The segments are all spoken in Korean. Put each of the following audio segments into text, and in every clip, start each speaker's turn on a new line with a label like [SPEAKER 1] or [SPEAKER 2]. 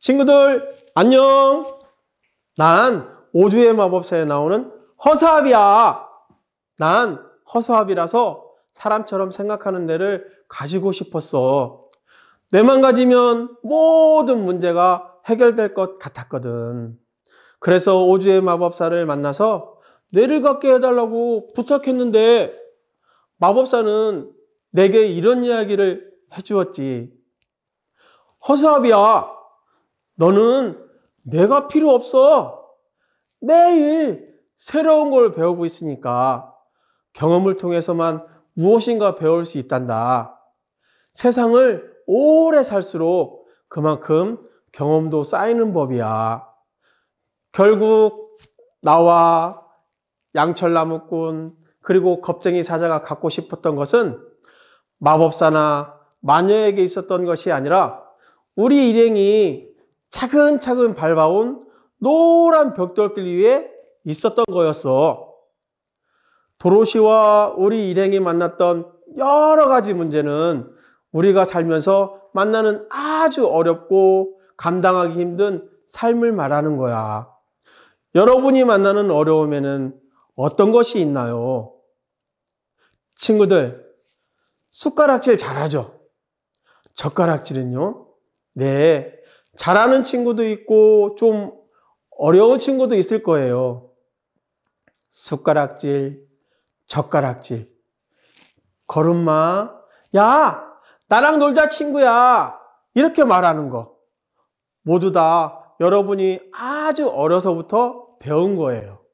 [SPEAKER 1] 친구들 안녕. 난 오주의 마법사에 나오는 허수아비야. 난 허수아비라서 사람처럼 생각하는 데를 가지고 싶었어. 뇌만 가지면 모든 문제가 해결될 것 같았거든. 그래서 오주의 마법사를 만나서 뇌를 갖게 해달라고 부탁했는데 마법사는 내게 이런 이야기를 해주었지. 허수아비야, 너는 뇌가 필요 없어. 매일 새로운 걸 배우고 있으니까 경험을 통해서만 무엇인가 배울 수 있단다. 세상을 오래 살수록 그만큼 경험도 쌓이는 법이야. 결국 나와 양철나무꾼 그리고 겁쟁이 사자가 갖고 싶었던 것은 마법사나 마녀에게 있었던 것이 아니라 우리 일행이 차근차근 밟아온 노란 벽돌길 위에 있었던 거였어. 도로시와 우리 일행이 만났던 여러 가지 문제는 우리가 살면서 만나는 아주 어렵고 감당하기 힘든 삶을 말하는 거야. 여러분이 만나는 어려움에는 어떤 것이 있나요? 친구들, 숟가락질 잘하죠? 젓가락질은요? 네, 잘하는 친구도 있고 좀 어려운 친구도 있을 거예요. 숟가락질, 젓가락질. 걸음마, 야, 나랑 놀자 친구야. 이렇게 말하는 거. 모두 다 여러분이 아주 어려서부터 배운 거예요.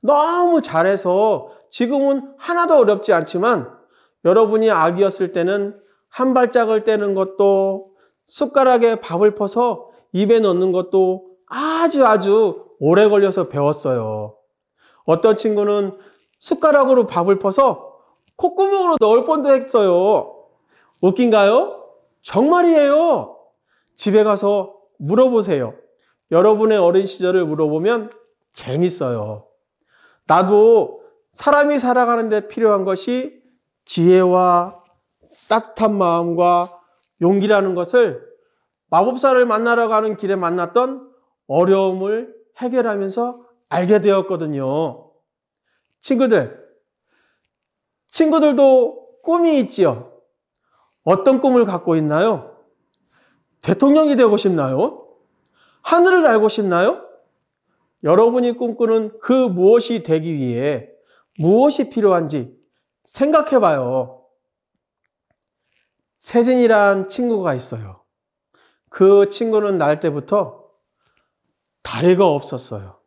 [SPEAKER 1] 너무 잘해서 지금은 하나도 어렵지 않지만 여러분이 아기였을 때는 한 발짝을 떼는 것도 숟가락에 밥을 퍼서 입에 넣는 것도 아주 오래 걸려서 배웠어요. 어떤 친구는 숟가락으로 밥을 퍼서 콧구멍으로 넣을 뻔도 했어요. 웃긴가요? 정말이에요. 집에 가서 물어보세요. 여러분의 어린 시절을 물어보면 재밌어요. 나도 사람이 살아가는 데 필요한 것이 지혜와 따뜻한 마음과 용기라는 것을 마법사를 만나러 가는 길에 만났던 어려움을 해결하면서 알게 되었거든요. 친구들도 꿈이 있지요? 어떤 꿈을 갖고 있나요? 대통령이 되고 싶나요? 하늘을 날고 싶나요? 여러분이 꿈꾸는 그 무엇이 되기 위해 무엇이 필요한지 생각해 봐요. 세진이란 친구가 있어요. 그 친구는 날 때부터 다리가 없었어요.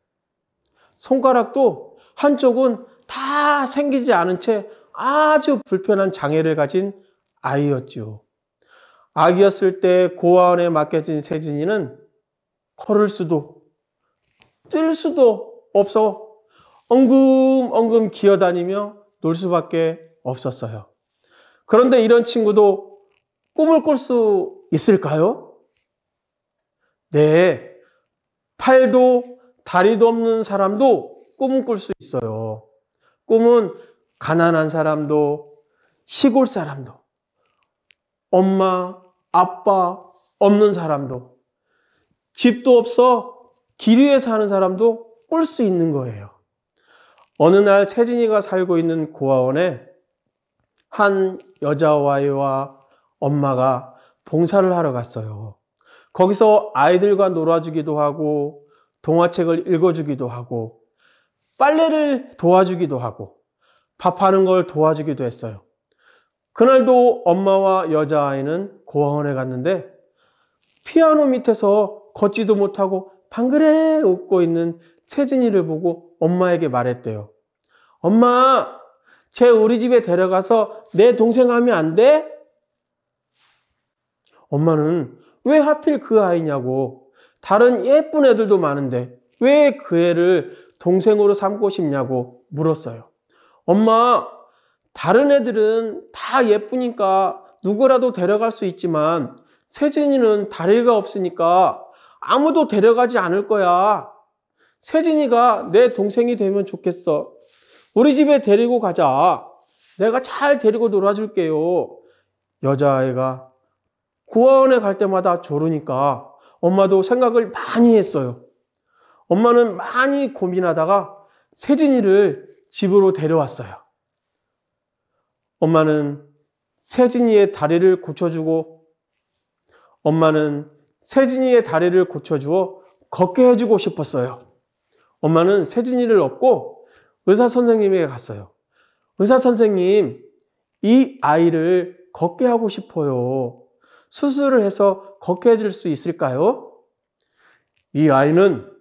[SPEAKER 1] 손가락도 한쪽은 다 생기지 않은 채 아주 불편한 장애를 가진 아이였죠. 아기였을 때 고아원에 맡겨진 세진이는 걸을 수도 뛸 수도 없어 엉금엉금 기어다니며 놀 수밖에 없었어요. 그런데 이런 친구도 꿈을 꿀 수 있을까요? 네, 팔도 다리도 없는 사람도 꿈을 꿀 수 있어요. 꿈은 가난한 사람도 시골 사람도 엄마, 아빠 없는 사람도 집도 없어 길 위에 사는 사람도 꿀 수 있는 거예요. 어느 날 세진이가 살고 있는 고아원에 한 여자아이와 엄마가 봉사를 하러 갔어요. 거기서 아이들과 놀아주기도 하고 동화책을 읽어주기도 하고 빨래를 도와주기도 하고 밥하는 걸 도와주기도 했어요. 그날도 엄마와 여자아이는 고아원에 갔는데 피아노 밑에서 걷지도 못하고 방그레 웃고 있는 세진이를 보고 엄마에게 말했대요. 엄마, 쟤 우리 집에 데려가서 내 동생 하면 안 돼? 엄마는 왜 하필 그 아이냐고, 다른 예쁜 애들도 많은데 왜 그 애를 동생으로 삼고 싶냐고 물었어요. 엄마, 다른 애들은 다 예쁘니까 누구라도 데려갈 수 있지만 세진이는 다리가 없으니까 아무도 데려가지 않을 거야. 세진이가 내 동생이 되면 좋겠어. 우리 집에 데리고 가자. 내가 잘 데리고 놀아줄게요. 여자아이가 고아원에 갈 때마다 조르니까 엄마도 생각을 많이 했어요. 엄마는 많이 고민하다가 세진이를 집으로 데려왔어요. 엄마는 세진이의 다리를 고쳐주고, 엄마는 세진이의 다리를 고쳐주어 걷게 해주고 싶었어요. 엄마는 세진이를 업고 의사 선생님에게 갔어요. 의사 선생님, 이 아이를 걷게 하고 싶어요. 수술을 해서 걷게 해줄 수 있을까요? 이 아이는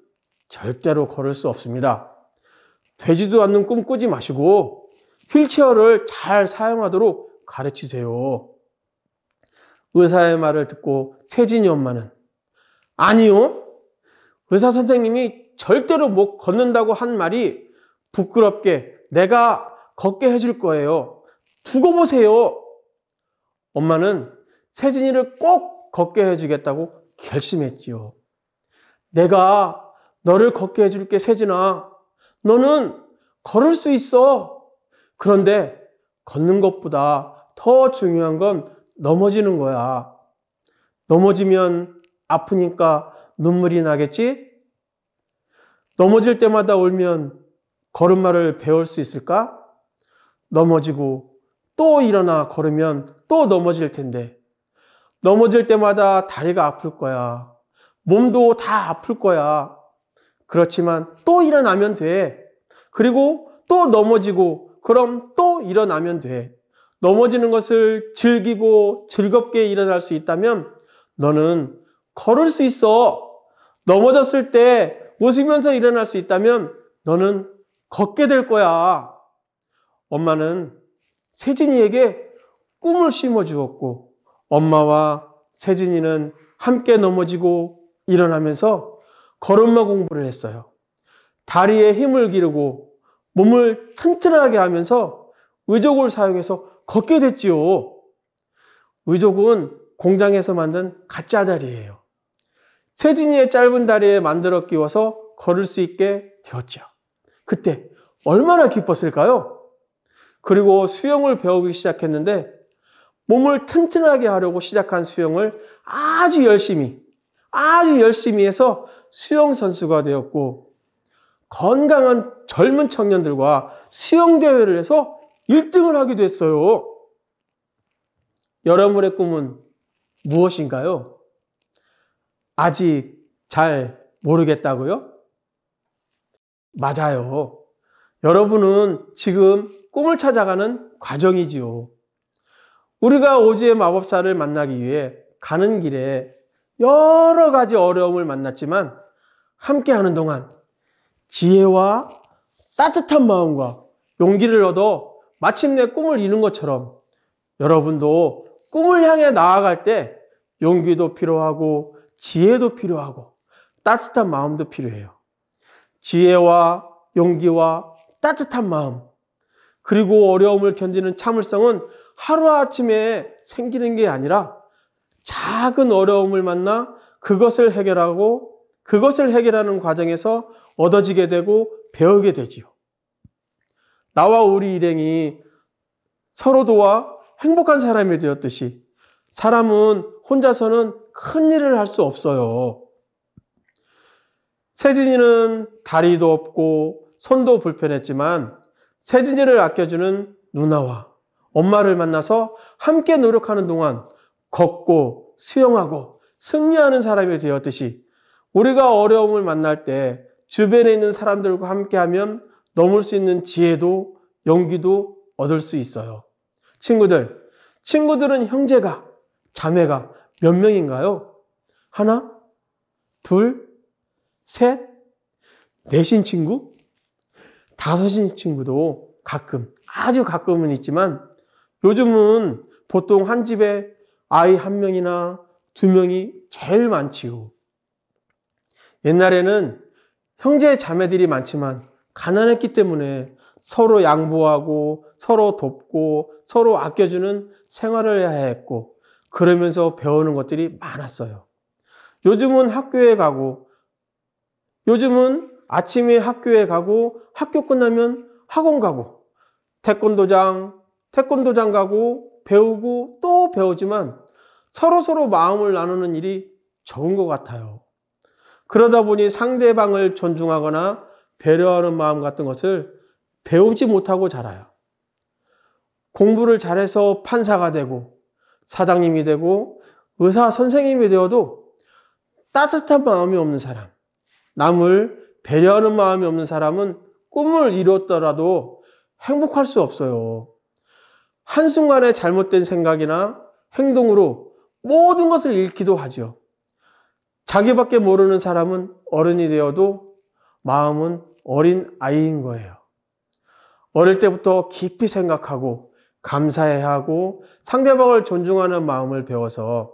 [SPEAKER 1] 절대로 걸을 수 없습니다. 되지도 않는 꿈 꾸지 마시고 휠체어를 잘 사용하도록 가르치세요. 의사의 말을 듣고 세진이 엄마는 아니요. 의사 선생님이 절대로 못 걷는다고 한 말이 부끄럽게 내가 걷게 해줄 거예요. 두고 보세요. 엄마는 세진이를 꼭 걷게 해주겠다고 결심했지요. 내가 너를 걷게 해줄게, 세진아. 너는 걸을 수 있어. 그런데 걷는 것보다 더 중요한 건 넘어지는 거야. 넘어지면 아프니까 눈물이 나겠지? 넘어질 때마다 울면 걸음마를 배울 수 있을까? 넘어지고 또 일어나 걸으면 또 넘어질 텐데, 넘어질 때마다 다리가 아플 거야. 몸도 다 아플 거야. 그렇지만 또 일어나면 돼. 그리고 또 넘어지고 그럼 또 일어나면 돼. 넘어지는 것을 즐기고 즐겁게 일어날 수 있다면 너는 걸을 수 있어. 넘어졌을 때 웃으면서 일어날 수 있다면 너는 걷게 될 거야. 엄마는 세진이에게 꿈을 심어주었고, 엄마와 세진이는 함께 넘어지고 일어나면서 걸음마 공부를 했어요. 다리에 힘을 기르고 몸을 튼튼하게 하면서 의족을 사용해서 걷게 됐지요. 의족은 공장에서 만든 가짜 다리예요. 세진이의 짧은 다리에 만들어 끼워서 걸을 수 있게 되었죠. 그때 얼마나 기뻤을까요? 그리고 수영을 배우기 시작했는데 몸을 튼튼하게 하려고 시작한 수영을 아주 열심히 해서 수영 선수가 되었고, 건강한 젊은 청년들과 수영대회를 해서 1등을 하기도 했어요. 여러분의 꿈은 무엇인가요? 아직 잘 모르겠다고요? 맞아요. 여러분은 지금 꿈을 찾아가는 과정이지요. 우리가 오즈의 마법사를 만나기 위해 가는 길에 여러 가지 어려움을 만났지만 함께하는 동안 지혜와 따뜻한 마음과 용기를 얻어 마침내 꿈을 이룬 것처럼 여러분도 꿈을 향해 나아갈 때 용기도 필요하고 지혜도 필요하고 따뜻한 마음도 필요해요. 지혜와 용기와 따뜻한 마음, 그리고 어려움을 견디는 참을성은 하루아침에 생기는 게 아니라 작은 어려움을 만나 그것을 해결하는 과정에서 얻어지게 되고 배우게 되지요. 나와 우리 일행이 서로 도와 행복한 사람이 되었듯이 사람은 혼자서는 큰 일을 할 수 없어요. 세진이는 다리도 없고 손도 불편했지만 세진이를 아껴주는 누나와 엄마를 만나서 함께 노력하는 동안 걷고 수영하고 승리하는 사람이 되었듯이 우리가 어려움을 만날 때 주변에 있는 사람들과 함께하면 넘을 수 있는 지혜도 용기도 얻을 수 있어요. 친구들은 형제가, 자매가 몇 명인가요? 하나, 둘, 셋, 넷인 친구? 다섯인 친구도 가끔, 아주 가끔은 있지만 요즘은 보통 한 집에 아이 한 명이나 두 명이 제일 많지요. 옛날에는 형제 자매들이 많지만 가난했기 때문에 서로 양보하고 서로 돕고 서로 아껴주는 생활을 해야 했고, 그러면서 배우는 것들이 많았어요. 요즘은 아침에 학교에 가고 학교 끝나면 학원 가고 태권도장 가고 배우고 또 배우지만 서로 마음을 나누는 일이 적은 것 같아요. 그러다 보니 상대방을 존중하거나 배려하는 마음 같은 것을 배우지 못하고 자라요. 공부를 잘해서 판사가 되고 사장님이 되고 의사 선생님이 되어도 따뜻한 마음이 없는 사람, 남을 배려하는 마음이 없는 사람은 꿈을 이뤘더라도 행복할 수 없어요. 한순간에 잘못된 생각이나 행동으로 모든 것을 잃기도 하죠. 자기밖에 모르는 사람은 어른이 되어도 마음은 어린 아이인 거예요. 어릴 때부터 깊이 생각하고 감사해야 하고 상대방을 존중하는 마음을 배워서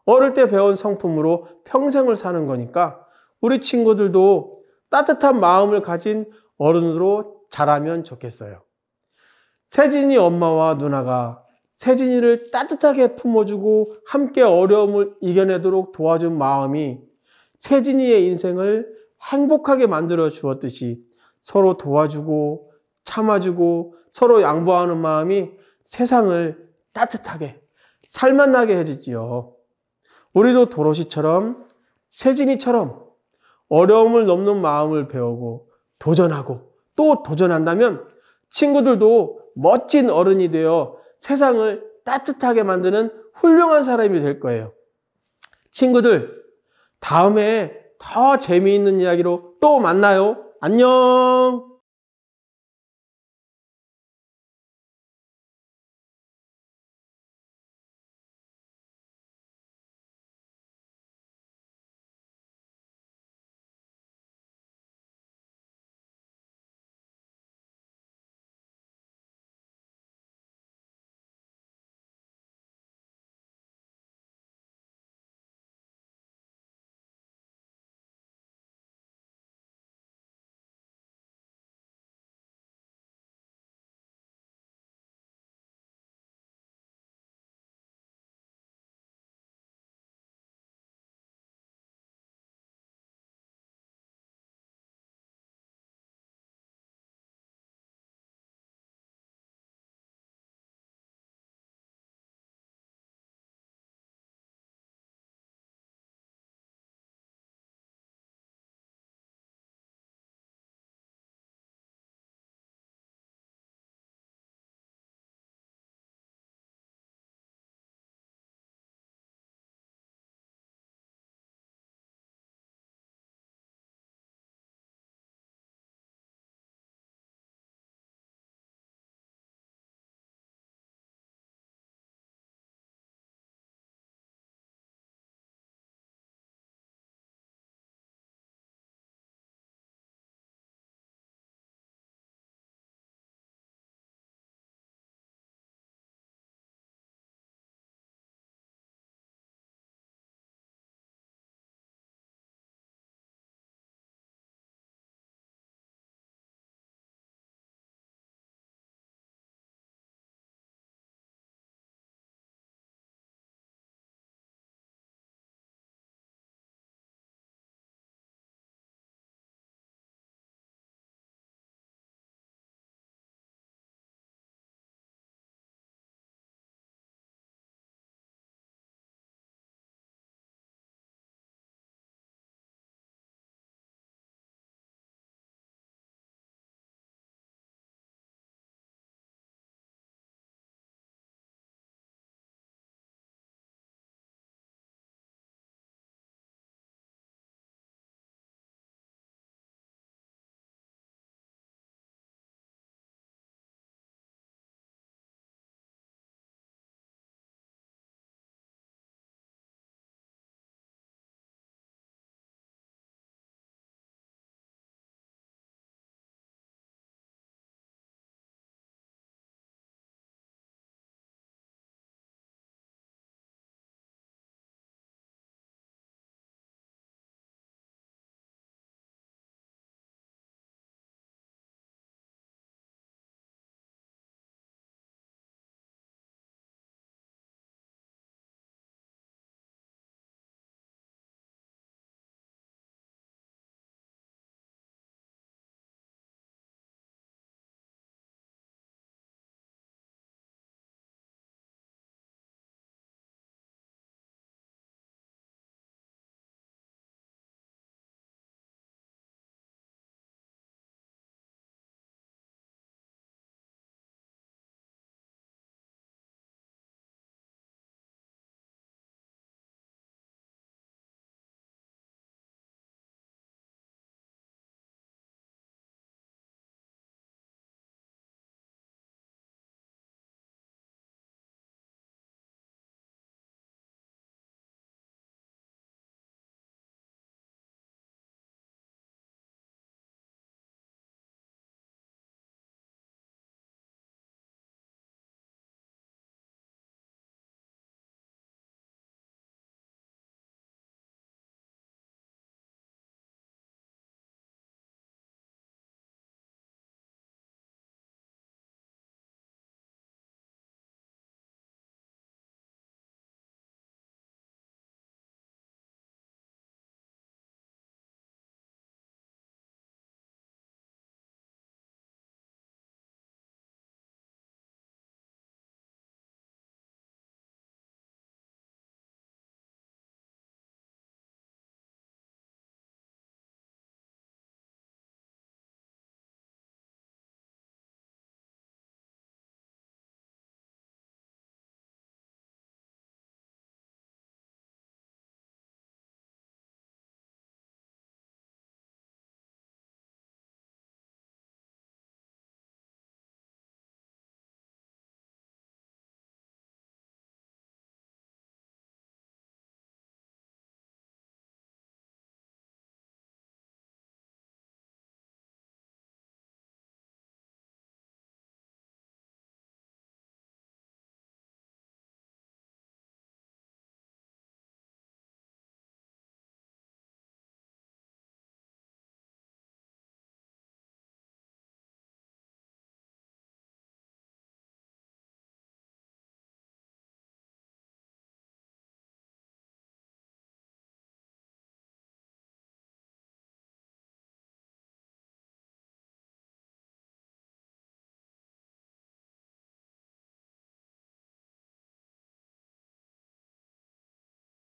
[SPEAKER 1] 어릴 때 배운 성품으로 평생을 사는 거니까 우리 친구들도 따뜻한 마음을 가진 어른으로 자라면 좋겠어요. 세진이 엄마와 누나가 세진이를 따뜻하게 품어주고 함께 어려움을 이겨내도록 도와준 마음이 세진이의 인생을 행복하게 만들어 주었듯이 서로 도와주고 참아주고 서로 양보하는 마음이 세상을 따뜻하게 살맛나게 해주지요. 우리도 도로시처럼 세진이처럼 어려움을 넘는 마음을 배우고 도전하고 또 도전한다면 친구들도 멋진 어른이 되어 세상을 따뜻하게 만드는 훌륭한 사람이 될 거예요. 친구들, 다음에 더 재미있는 이야기로 또 만나요. 안녕!